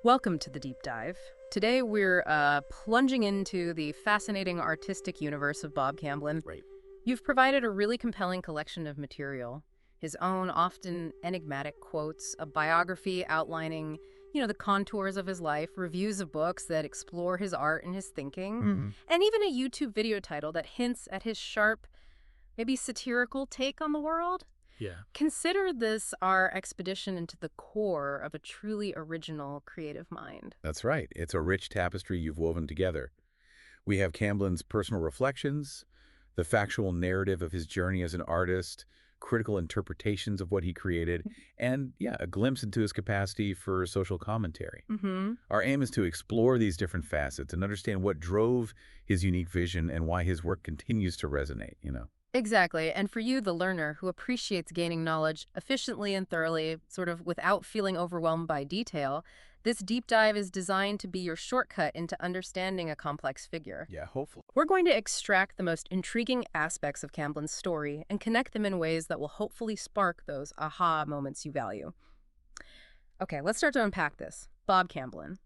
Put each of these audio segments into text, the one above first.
Welcome to the deep dive. Today we're plunging into the fascinating artistic universe of Bob Camblin. Right. You've provided a really compelling collection of material. His own often enigmatic quotes, a biography outlining, the contours of his life, reviews of books that explore his art and his thinking, Hmm. and even a YouTube video title that hints at his sharp, maybe satirical take on the world. Yeah. Consider this our expedition into the core of a truly original creative mind. That's right. It's a rich tapestry you've woven together. We have Camblin's personal reflections, the factual narrative of his journey as an artist, critical interpretations of what he created, and, yeah, a glimpse into his capacity for social commentary. Mm-hmm. Our aim is to explore these different facets and understand what drove his unique vision and why his work continues to resonate. Exactly. And for you, the learner who appreciates gaining knowledge efficiently and thoroughly, sort of without feeling overwhelmed by detail, this deep dive is designed to be your shortcut into understanding a complex figure. Yeah, hopefully. We're going to extract the most intriguing aspects of Camblin's story and connect them in ways that will hopefully spark those aha moments you value. Okay, let's start to unpack this. Bob Camblin.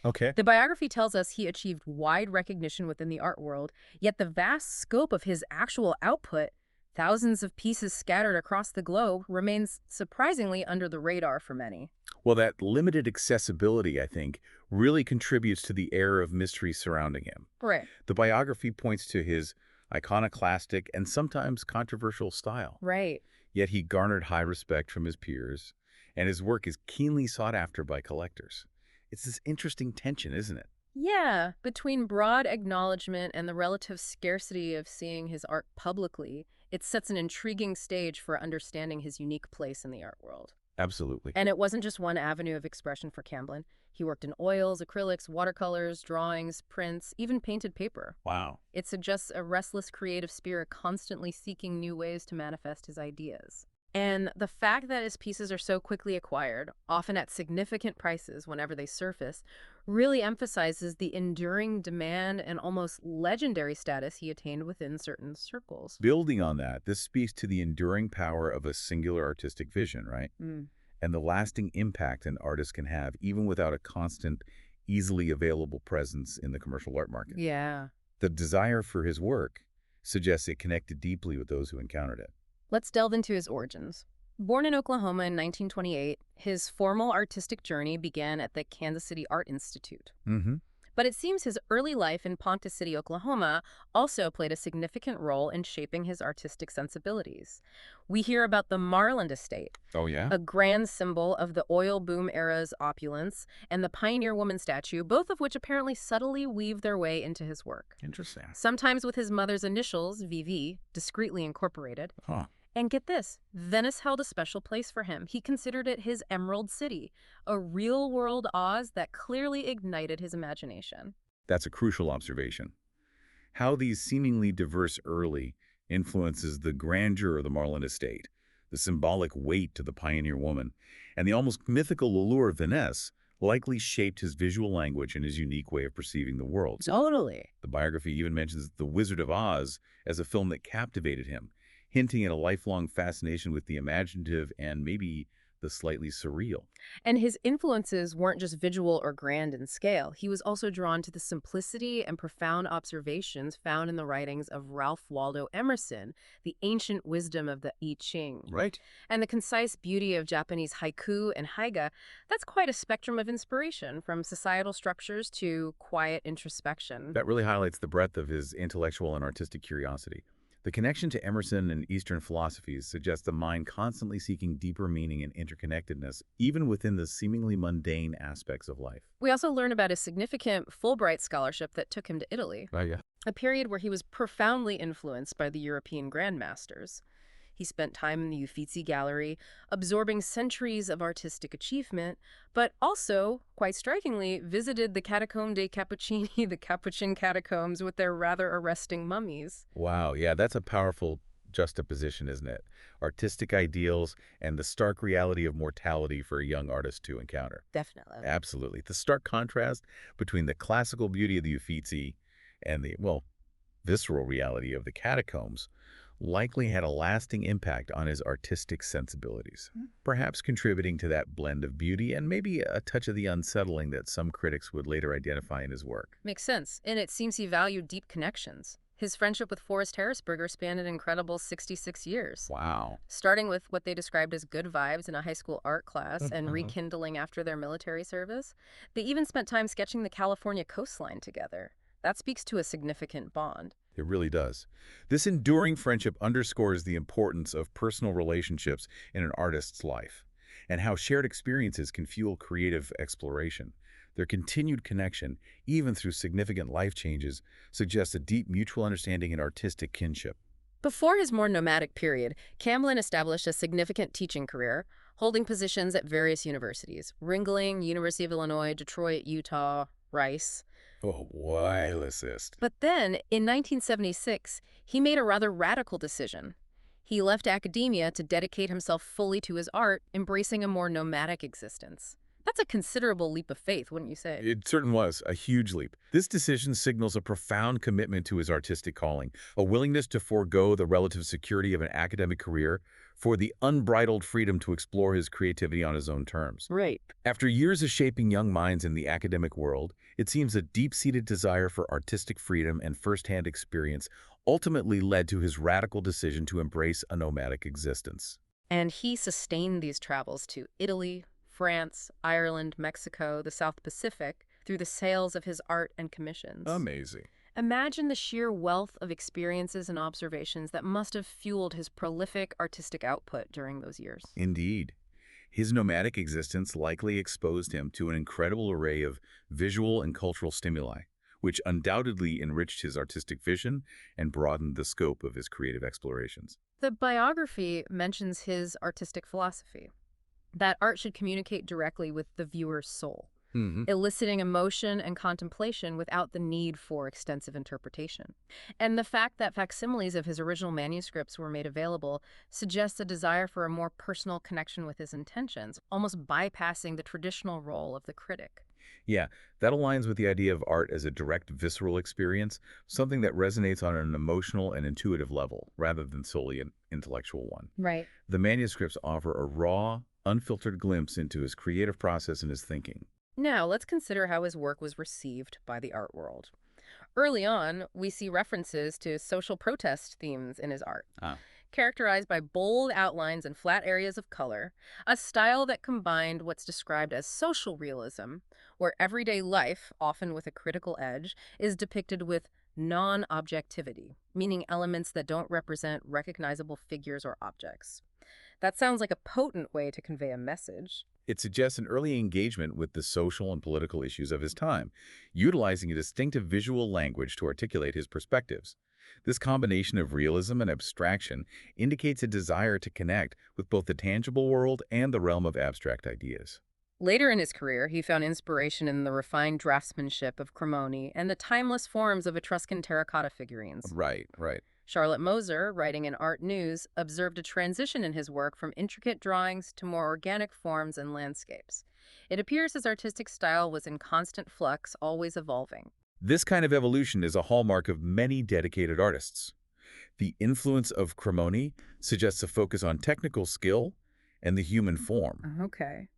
Okay. The biography tells us he achieved wide recognition within the art world, yet the vast scope of his actual output, thousands of pieces scattered across the globe, remains surprisingly under the radar for many. Well, that limited accessibility, I think, really contributes to the air of mystery surrounding him. Right. The biography points to his iconoclastic and sometimes controversial style, Right. yet he garnered high respect from his peers, and his work is keenly sought after by collectors. It's this interesting tension, isn't it? Yeah, between broad acknowledgement and the relative scarcity of seeing his art publicly, it sets an intriguing stage for understanding his unique place in the art world. Absolutely. And it wasn't just one avenue of expression for Camblin. He worked in oils, acrylics, watercolors, drawings, prints, even painted paper. Wow. It suggests a restless creative spirit constantly seeking new ways to manifest his ideas. And the fact that his pieces are so quickly acquired, often at significant prices whenever they surface, really emphasizes the enduring demand and almost legendary status he attained within certain circles. Building on that, this speaks to the enduring power of a singular artistic vision, right? Mm. And the lasting impact an artist can have even without a constant, easily available presence in the commercial art market. Yeah. The desire for his work suggests it connected deeply with those who encountered it. Let's delve into his origins. Born in Oklahoma in 1928, his formal artistic journey began at the Kansas City Art Institute. Mm-hmm. But it seems his early life in Ponca City, Oklahoma, also played a significant role in shaping his artistic sensibilities. We hear about the Marland Estate, Oh, yeah? a grand symbol of the oil boom era's opulence, and the Pioneer Woman statue, both of which apparently subtly weave their way into his work. Interesting. Sometimes with his mother's initials, VV, discreetly incorporated. Huh. And get this, Venice held a special place for him. He considered it his Emerald City, a real-world Oz that clearly ignited his imagination. That's a crucial observation. How these seemingly diverse early influences the grandeur of the Marland estate, the symbolic weight to the pioneer woman, and the almost mythical allure of Venice likely shaped his visual language and his unique way of perceiving the world. Totally. The biography even mentions The Wizard of Oz as a film that captivated him, hinting at a lifelong fascination with the imaginative and maybe the slightly surreal. And his influences weren't just visual or grand in scale. He was also drawn to the simplicity and profound observations found in the writings of Ralph Waldo Emerson, the ancient wisdom of the I Ching. Right. And the concise beauty of Japanese haiku and haiga, that's quite a spectrum of inspiration, from societal structures to quiet introspection. That really highlights the breadth of his intellectual and artistic curiosity. The connection to Emerson and Eastern philosophies suggests a mind constantly seeking deeper meaning and interconnectedness, even within the seemingly mundane aspects of life. We also learn about his significant Fulbright scholarship that took him to Italy, Oh, yeah. a period where he was profoundly influenced by the European grandmasters. He spent time in the Uffizi Gallery, absorbing centuries of artistic achievement, but also, quite strikingly, visited the Catacombe dei Cappuccini, the Capuchin catacombs, with their rather arresting mummies. Wow, yeah, that's a powerful juxtaposition, isn't it? Artistic ideals and the stark reality of mortality for a young artist to encounter. Definitely. Absolutely. The stark contrast between the classical beauty of the Uffizi and the, well, visceral reality of the catacombs likely had a lasting impact on his artistic sensibilities, perhaps contributing to that blend of beauty and maybe a touch of the unsettling that some critics would later identify in his work. Makes sense, and it seems he valued deep connections. His friendship with Forrest Harrisberger spanned an incredible 66 years, Wow. starting with what they described as good vibes in a high school art class and rekindling after their military service. They even spent time sketching the California coastline together. That speaks to a significant bond. It really does. This enduring friendship underscores the importance of personal relationships in an artist's life and how shared experiences can fuel creative exploration. Their continued connection, even through significant life changes, suggests a deep mutual understanding and artistic kinship. Before his more nomadic period, Camblin established a significant teaching career, holding positions at various universities: Ringling, University of Illinois, Detroit, Utah, Rice. Oh, wirelessist. But then, in 1976, he made a rather radical decision. He left academia to dedicate himself fully to his art, embracing a more nomadic existence. That's a considerable leap of faith, wouldn't you say? It certainly was a huge leap. This decision signals a profound commitment to his artistic calling, a willingness to forego the relative security of an academic career for the unbridled freedom to explore his creativity on his own terms. Right. After years of shaping young minds in the academic world, it seems a deep-seated desire for artistic freedom and first-hand experience ultimately led to his radical decision to embrace a nomadic existence. And he sustained these travels to Italy, France, Ireland, Mexico, the South Pacific, through the sales of his art and commissions. Amazing. Imagine the sheer wealth of experiences and observations that must have fueled his prolific artistic output during those years. Indeed. His nomadic existence likely exposed him to an incredible array of visual and cultural stimuli, which undoubtedly enriched his artistic vision and broadened the scope of his creative explorations. The biography mentions his artistic philosophy, that art should communicate directly with the viewer's soul, eliciting emotion and contemplation without the need for extensive interpretation. And the fact that facsimiles of his original manuscripts were made available suggests a desire for a more personal connection with his intentions, almost bypassing the traditional role of the critic. Yeah, that aligns with the idea of art as a direct visceral experience, something that resonates on an emotional and intuitive level, rather than solely an intellectual one. Right. The manuscripts offer a raw, unfiltered glimpse into his creative process and his thinking. Now, let's consider how his work was received by the art world. Early on, we see references to social protest themes in his art, Ah. characterized by bold outlines and flat areas of color, a style that combined what's described as social realism, where everyday life, often with a critical edge, is depicted with non-objectivity, meaning elements that don't represent recognizable figures or objects. That sounds like a potent way to convey a message. It suggests an early engagement with the social and political issues of his time, utilizing a distinctive visual language to articulate his perspectives. This combination of realism and abstraction indicates a desire to connect with both the tangible world and the realm of abstract ideas. Later in his career, he found inspiration in the refined draftsmanship of Cremoni and the timeless forms of Etruscan terracotta figurines. Right, right. Charlotte Moser, writing in Art News, observed a transition in his work from intricate drawings to more organic forms and landscapes. It appears his artistic style was in constant flux, always evolving. This kind of evolution is a hallmark of many dedicated artists. The influence of Cremoni suggests a focus on technical skill and the human form, Okay.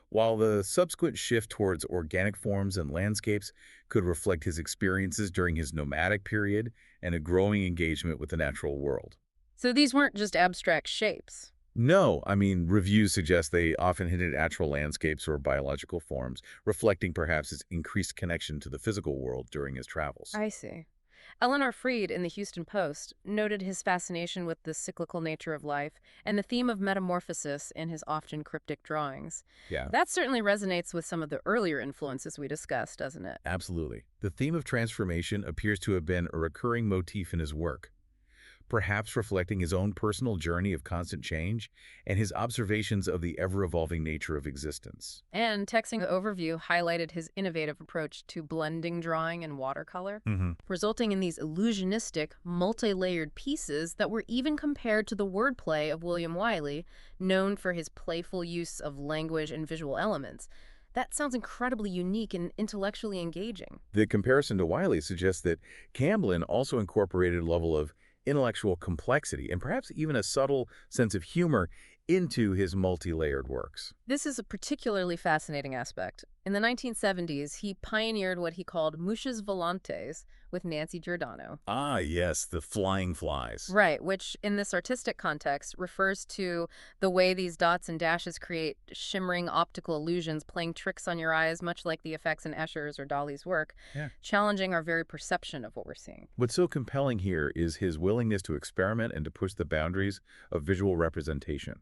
while the subsequent shift towards organic forms and landscapes could reflect his experiences during his nomadic period and a growing engagement with the natural world. So these weren't just abstract shapes. No, reviews suggest they often hinted at natural landscapes or biological forms, reflecting perhaps his increased connection to the physical world during his travels. I see. Eleanor Freed in the Houston Post noted his fascination with the cyclical nature of life and the theme of metamorphosis in his often cryptic drawings. Yeah, That certainly resonates with some of the earlier influences we discussed, doesn't it? absolutely. The theme of transformation appears to have been a recurring motif in his work, perhaps reflecting his own personal journey of constant change and his observations of the ever-evolving nature of existence. And Texting Overview highlighted his innovative approach to blending drawing and watercolor, resulting in these illusionistic, multi-layered pieces that were even compared to the wordplay of William Wiley, known for his playful use of language and visual elements. That sounds incredibly unique and intellectually engaging. The comparison to Wiley suggests that Camblin also incorporated a level of intellectual complexity, and perhaps even a subtle sense of humor into his multi-layered works. This is a particularly fascinating aspect. In the 1970s, he pioneered what he called mouches volantes with Nancy Giordano. Ah, yes, the flying flies. Right, which in this artistic context refers to the way these dots and dashes create shimmering optical illusions, playing tricks on your eyes, much like the effects in Escher's or Dali's work, Yeah. challenging our very perception of what we're seeing. What's so compelling here is his willingness to experiment and to push the boundaries of visual representation.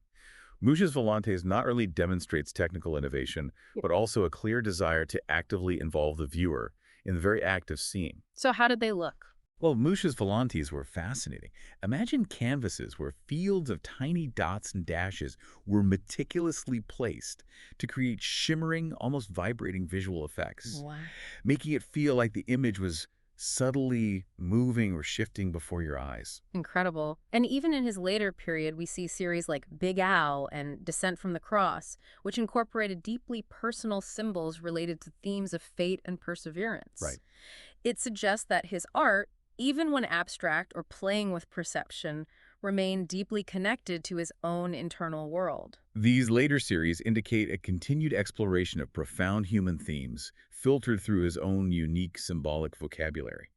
Mouches Volantes not only demonstrates technical innovation, Yep. but also a clear desire to actively involve the viewer in the very act of seeing. So how did they look? Well, Mouches Volantes were fascinating. Imagine canvases where fields of tiny dots and dashes were meticulously placed to create shimmering, almost vibrating visual effects, Wow. making it feel like the image was subtly moving or shifting before your eyes. Incredible. And even in his later period, we see series like Big Owl and Descent from the Cross, which incorporated deeply personal symbols related to themes of fate and perseverance. Right. It suggests that his art, even when abstract or playing with perception, remained deeply connected to his own internal world. These later series indicate a continued exploration of profound human themes, filtered through his own unique symbolic vocabulary.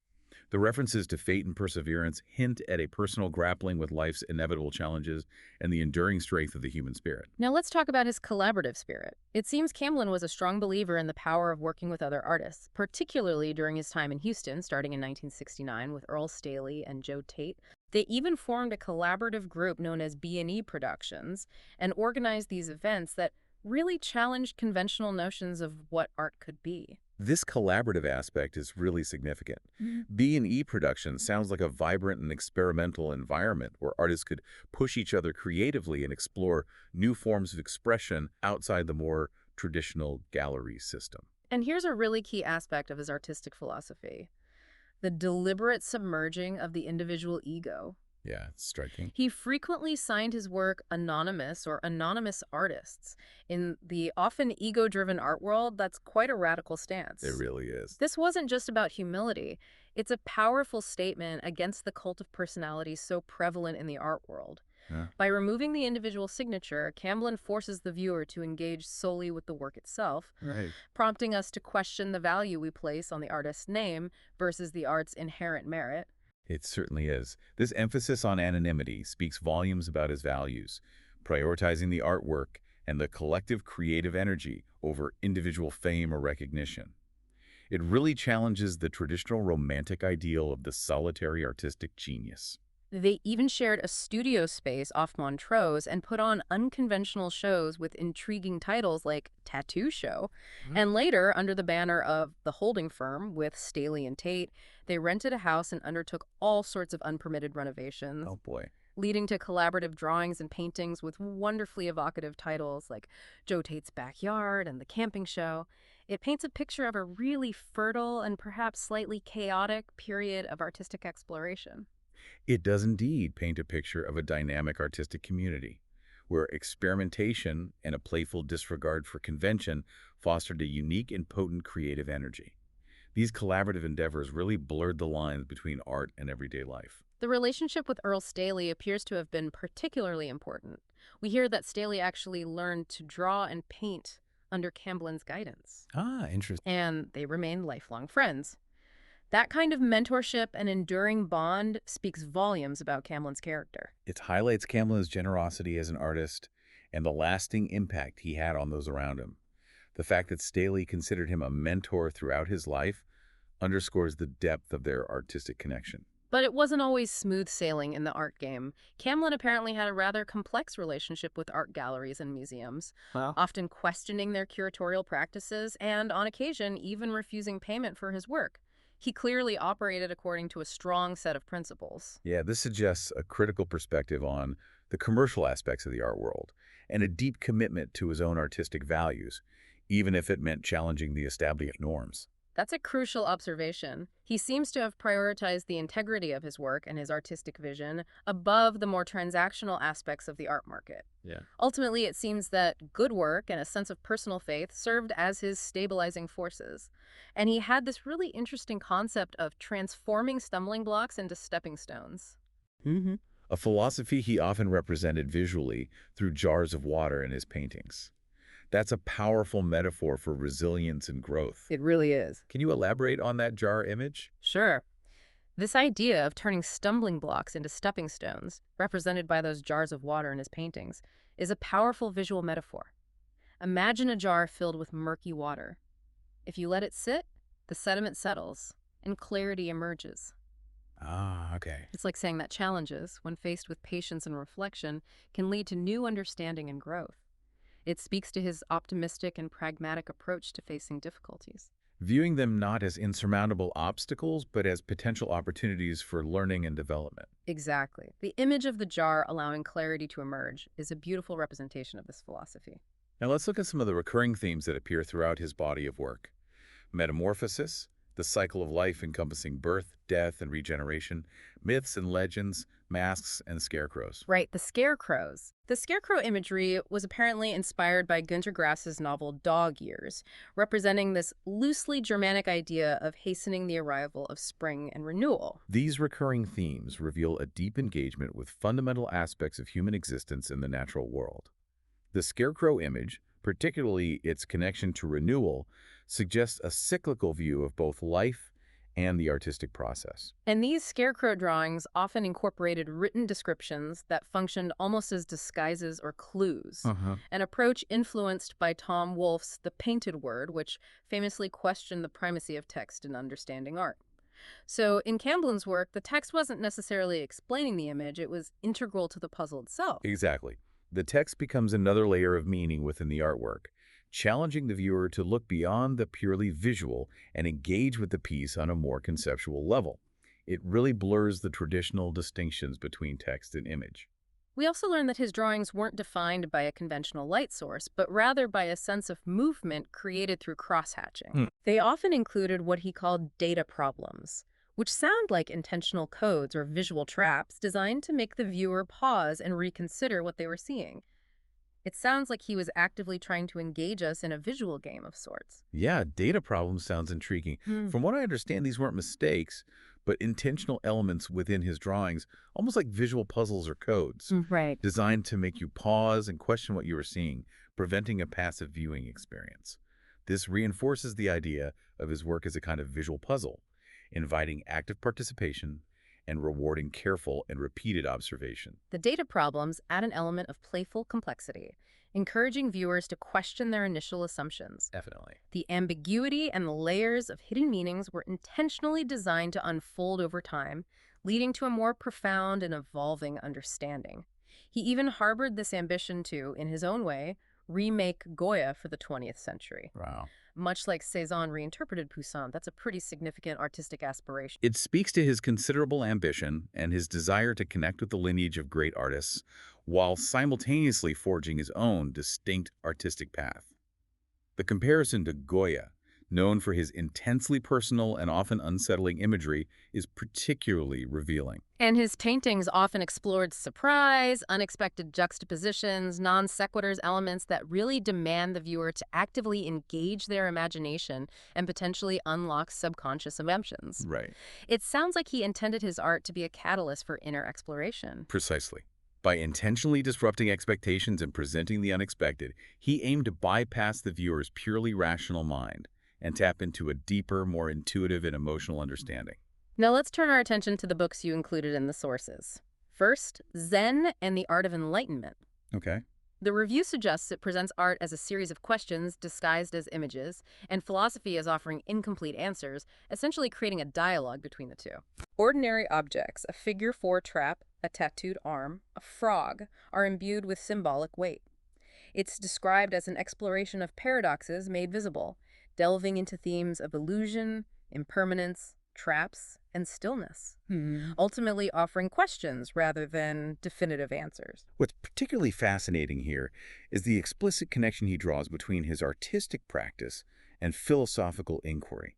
The references to fate and perseverance hint at a personal grappling with life's inevitable challenges and the enduring strength of the human spirit. Now let's talk about his collaborative spirit. It seems Camblin was a strong believer in the power of working with other artists, particularly during his time in Houston, starting in 1969 with Earl Staley and Joe Tate. They even formed a collaborative group known as B&E Productions and organized these events that really challenged conventional notions of what art could be. This collaborative aspect is really significant. Mhm. B&E production sounds like a vibrant and experimental environment where artists could push each other creatively and explore new forms of expression outside the more traditional gallery system. And here's a really key aspect of his artistic philosophy: the deliberate submerging of the individual ego. Yeah, it's striking. He frequently signed his work anonymous or anonymous artists. In the often ego-driven art world, that's quite a radical It stance. really is. This wasn't just about humility. It's a powerful statement against the cult of personality so prevalent in the art world. Yeah. By removing the individual signature, Camblin forces the viewer to engage solely with the work itself, Right. prompting us to question the value we place on the artist's name versus the art's inherent merit. It certainly is. This emphasis on anonymity speaks volumes about his values, prioritizing the artwork and the collective creative energy over individual fame or recognition. It really challenges the traditional romantic ideal of the solitary artistic genius. They even shared a studio space off Montrose and put on unconventional shows with intriguing titles like Tattoo Show. Mhm. And later, under the banner of the holding firm with Staley and Tate, they rented a house and undertook all sorts of unpermitted renovations, Oh boy. leading to collaborative drawings and paintings with wonderfully evocative titles like Joe Tate's Backyard and The Camping Show. It paints a picture of a really fertile and perhaps slightly chaotic period of artistic exploration. It does indeed paint a picture of a dynamic artistic community, where experimentation and a playful disregard for convention fostered a unique and potent creative energy. These collaborative endeavors really blurred the lines between art and everyday life. The relationship with Earl Staley appears to have been particularly important. We hear that Staley actually learned to draw and paint under Camblin's guidance, Ah, interesting. and they remained lifelong friends. That kind of mentorship and enduring bond speaks volumes about Camblin's character. It highlights Camblin's generosity as an artist and the lasting impact he had on those around him. The fact that Staley considered him a mentor throughout his life underscores the depth of their artistic connection. But it wasn't always smooth sailing in the art game. Camblin apparently had a rather complex relationship with art galleries and museums, Well, often questioning their curatorial practices and, on occasion, even refusing payment for his work. He clearly operated according to a strong set of principles. yeah, this suggests a critical perspective on the commercial aspects of the art world and a deep commitment to his own artistic values, even if it meant challenging the established norms. That's a crucial observation. He seems to have prioritized the integrity of his work and his artistic vision above the more transactional aspects of the art market. Yeah. Ultimately, it seems that good work and a sense of personal faith served as his stabilizing forces. And he had this really interesting concept of transforming stumbling blocks into stepping stones. Hmm. a philosophy he often represented visually through jars of water in his paintings. That's a powerful metaphor for resilience and growth. It really is. Can you elaborate on that jar image? Sure. This idea of turning stumbling blocks into stepping stones, represented by those jars of water in his paintings, is a powerful visual metaphor. Imagine a jar filled with murky water. If you let it sit, the sediment settles and clarity emerges. Ah, okay. It's like saying that challenges, when faced with patience and reflection, can lead to new understanding and growth. It speaks to his optimistic and pragmatic approach to facing difficulties. Viewing them not as insurmountable obstacles, but as potential opportunities for learning and development. Exactly. The image of the jar allowing clarity to emerge is a beautiful representation of this philosophy. Now let's look at some of the recurring themes that appear throughout his body of work. Metamorphosis, the cycle of life encompassing birth, death, and regeneration, myths and legends, masks, and scarecrows. Right, the scarecrows. The scarecrow imagery was apparently inspired by Günter Grass's novel Dog Years, representing this loosely Germanic idea of hastening the arrival of spring and renewal. These recurring themes reveal a deep engagement with fundamental aspects of human existence in the natural world. The scarecrow image, particularly its connection to renewal, suggests a cyclical view of both life and the artistic process. And these scarecrow drawings often incorporated written descriptions that functioned almost as disguises or clues, Uh-huh. an approach influenced by Tom Wolfe's The Painted Word, which famously questioned the primacy of text in understanding art. So in Camblin's work, the text wasn't necessarily explaining the image, it was integral to the puzzle itself. Exactly. The text becomes another layer of meaning within the artwork, challenging the viewer to look beyond the purely visual and engage with the piece on a more conceptual level. It really blurs the traditional distinctions between text and image. We also learned that his drawings weren't defined by a conventional light source, but rather by a sense of movement created through crosshatching. They often included what he called data problems, which sound like intentional codes or visual traps designed to make the viewer pause and reconsider what they were seeing. It sounds like he was actively trying to engage us in a visual game of sorts. Yeah, data problems sounds intriguing. From what I understand, these weren't mistakes, but intentional elements within his drawings, almost like visual puzzles or codes, Right. designed to make you pause and question what you were seeing, preventing a passive viewing experience. This reinforces the idea of his work as a kind of visual puzzle, inviting active participation and rewarding careful and repeated observation. The data problems add an element of playful complexity, encouraging viewers to question their initial assumptions. Definitely. The ambiguity and the layers of hidden meanings were intentionally designed to unfold over time, leading to a more profound and evolving understanding. He even harbored this ambition to, in his own way, remake Goya for the 20th century. Wow. Much like Cézanne reinterpreted Poussin, that's a pretty significant artistic aspiration. It speaks to his considerable ambition and his desire to connect with the lineage of great artists while simultaneously forging his own distinct artistic path. The comparison to Goya, known for his intensely personal and often unsettling imagery, is particularly revealing. And his paintings often explored surprise, unexpected juxtapositions, non sequiturs, elements that really demand the viewer to actively engage their imagination and potentially unlock subconscious emotions. Right. It sounds like he intended his art to be a catalyst for inner exploration. Precisely. By intentionally disrupting expectations and presenting the unexpected, he aimed to bypass the viewer's purely rational mind and tap into a deeper, more intuitive and emotional understanding. Now let's turn our attention to the books you included in the sources. First, Zen and the Art of Enlightenment. Okay. The review suggests it presents art as a series of questions disguised as images, and philosophy as offering incomplete answers, essentially creating a dialogue between the two. Ordinary objects, a figure 4 trap, a tattooed arm, a frog, are imbued with symbolic weight. It's described as an exploration of paradoxes made visible, delving into themes of illusion, impermanence, traps, and stillness, ultimately offering questions rather than definitive answers. What's particularly fascinating here is the explicit connection he draws between his artistic practice and philosophical inquiry.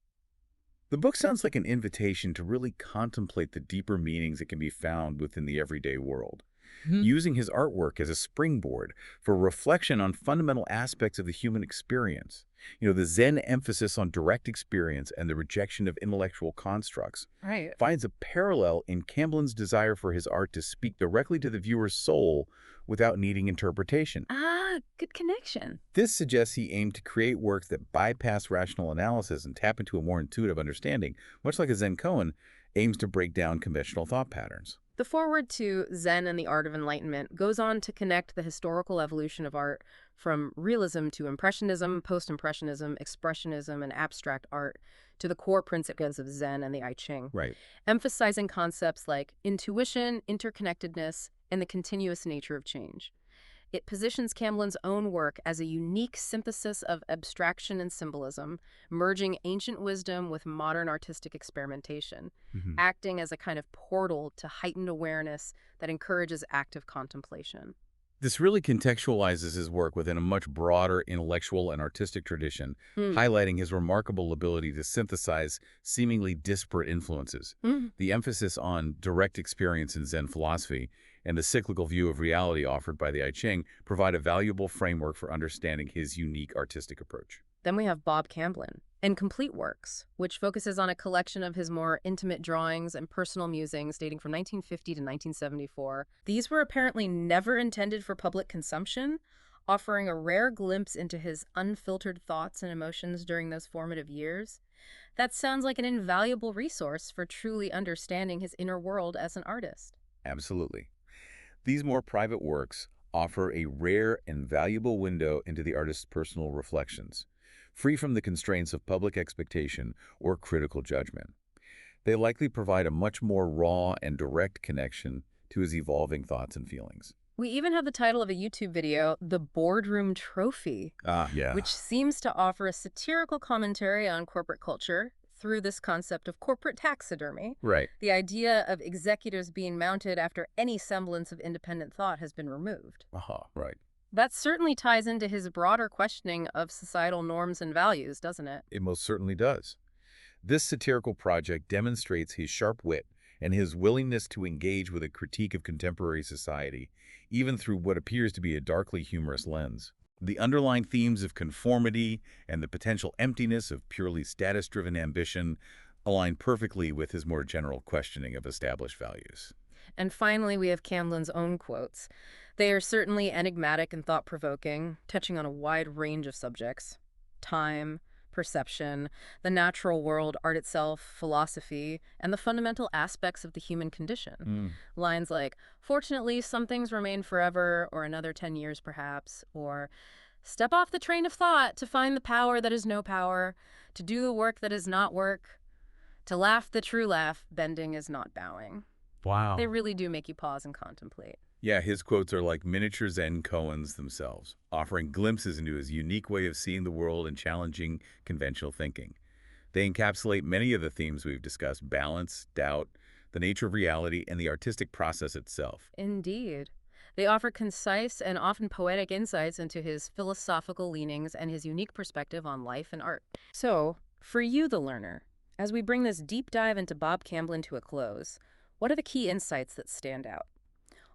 The book sounds like an invitation to really contemplate the deeper meanings that can be found within the everyday world, Mhm. using his artwork as a springboard for reflection on fundamental aspects of the human experience. The Zen emphasis on direct experience and the rejection of intellectual constructs Right. finds a parallel in Camblin's desire for his art to speak directly to the viewer's soul without needing interpretation. Ah, good connection. This suggests he aimed to create works that bypass rational analysis and tap into a more intuitive understanding, much like a Zen koan aims to break down conventional thought patterns. The foreword to Zen and the Art of Enlightenment goes on to connect the historical evolution of art from realism to impressionism, post-impressionism, expressionism, and abstract art to the core principles of Zen and the I Ching, Right. emphasizing concepts like intuition, interconnectedness, and the continuous nature of change. It positions Camblin's own work as a unique synthesis of abstraction and symbolism, merging ancient wisdom with modern artistic experimentation, Mhm. acting as a kind of portal to heightened awareness that encourages active contemplation. This really contextualizes his work within a much broader intellectual and artistic tradition, highlighting his remarkable ability to synthesize seemingly disparate influences. Mm. The emphasis on direct experience in Zen philosophy and the cyclical view of reality offered by the I Ching provide a valuable framework for understanding his unique artistic approach. Then we have Bob Camblin and Complete Works, which focuses on a collection of his more intimate drawings and personal musings dating from 1950 to 1974. These were apparently never intended for public consumption, offering a rare glimpse into his unfiltered thoughts and emotions during those formative years. That sounds like an invaluable resource for truly understanding his inner world as an artist. Absolutely. These more private works offer a rare and valuable window into the artist's personal reflections, free from the constraints of public expectation or critical judgment. They likely provide a much more raw and direct connection to his evolving thoughts and feelings. We even have the title of a YouTube video, The Boardroom Trophy, Yeah. which seems to offer a satirical commentary on corporate culture through this concept of corporate taxidermy. Right. The idea of executives being mounted after any semblance of independent thought has been removed. Right. That certainly ties into his broader questioning of societal norms and values, doesn't it? It most certainly does. This satirical project demonstrates his sharp wit and his willingness to engage with a critique of contemporary society, even through what appears to be a darkly humorous lens. The underlying themes of conformity and the potential emptiness of purely status-driven ambition align perfectly with his more general questioning of established values. And finally, we have Camblin's own quotes. They are certainly enigmatic and thought-provoking, touching on a wide range of subjects: time, perception, the natural world, art itself, philosophy, and the fundamental aspects of the human condition. Lines like, "Fortunately, some things remain forever," or "another 10 years perhaps," or "Step off the train of thought to find the power that is no power, to do the work that is not work, to laugh the true laugh, bending is not bowing." They Wow. really do make you pause and contemplate. Yeah, his quotes are like miniature Zen koans themselves, offering glimpses into his unique way of seeing the world and challenging conventional thinking. They encapsulate many of the themes we've discussed: balance, doubt, the nature of reality, and the artistic process itself. Indeed. They offer concise and often poetic insights into his philosophical leanings and his unique perspective on life and art. So, for you, the learner, as we bring this deep dive into Bob Camblin to a close, what are the key insights that stand out?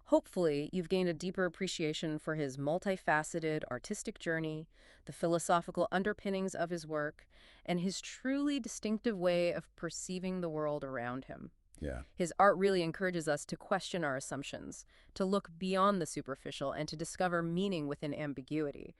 Hopefully, you've gained a deeper appreciation for his multifaceted artistic journey, the philosophical underpinnings of his work, and his truly distinctive way of perceiving the world around him. Yeah. His art really encourages us to question our assumptions, to look beyond the superficial, and to discover meaning within ambiguity.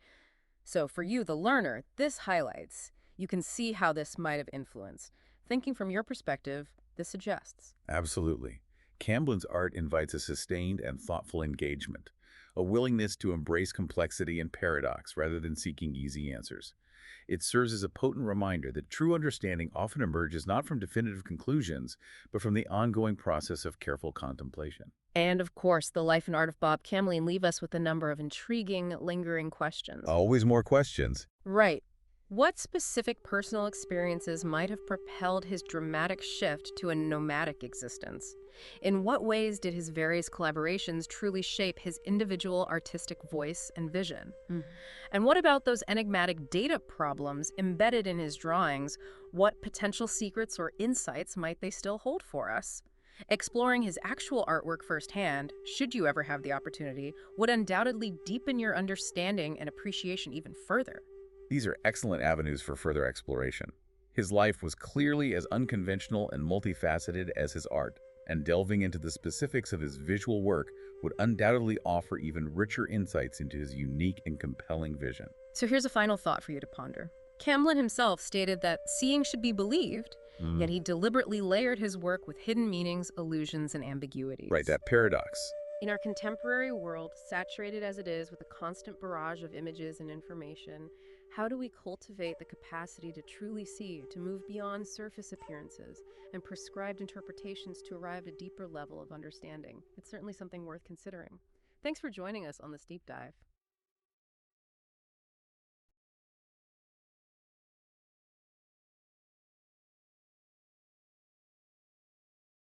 So for you, the learner, this highlights. You can see how this might have influenced. Thinking from your perspective, this suggests. Absolutely. Camblin's art invites a sustained and thoughtful engagement, a willingness to embrace complexity and paradox rather than seeking easy answers. It serves as a potent reminder that true understanding often emerges not from definitive conclusions, but from the ongoing process of careful contemplation. And of course, the life and art of Bob Camblin leave us with a number of intriguing, lingering questions. Always more questions. Right. What specific personal experiences might have propelled his dramatic shift to a nomadic existence? In what ways did his various collaborations truly shape his individual artistic voice and vision? And what about those enigmatic data problems embedded in his drawings? What potential secrets or insights might they still hold for us? Exploring his actual artwork firsthand, should you ever have the opportunity, would undoubtedly deepen your understanding and appreciation even further. These are excellent avenues for further exploration. His life was clearly as unconventional and multifaceted as his art, and delving into the specifics of his visual work would undoubtedly offer even richer insights into his unique and compelling vision. So here's a final thought for you to ponder. Camblin himself stated that seeing should be believed, yet he deliberately layered his work with hidden meanings, illusions, and Right, ambiguities. that paradox. In our contemporary world, saturated as it is with a constant barrage of images and information, how do we cultivate the capacity to truly see, to move beyond surface appearances and prescribed interpretations to arrive at a deeper level of understanding? It's certainly something worth considering. Thanks for joining us on this deep dive.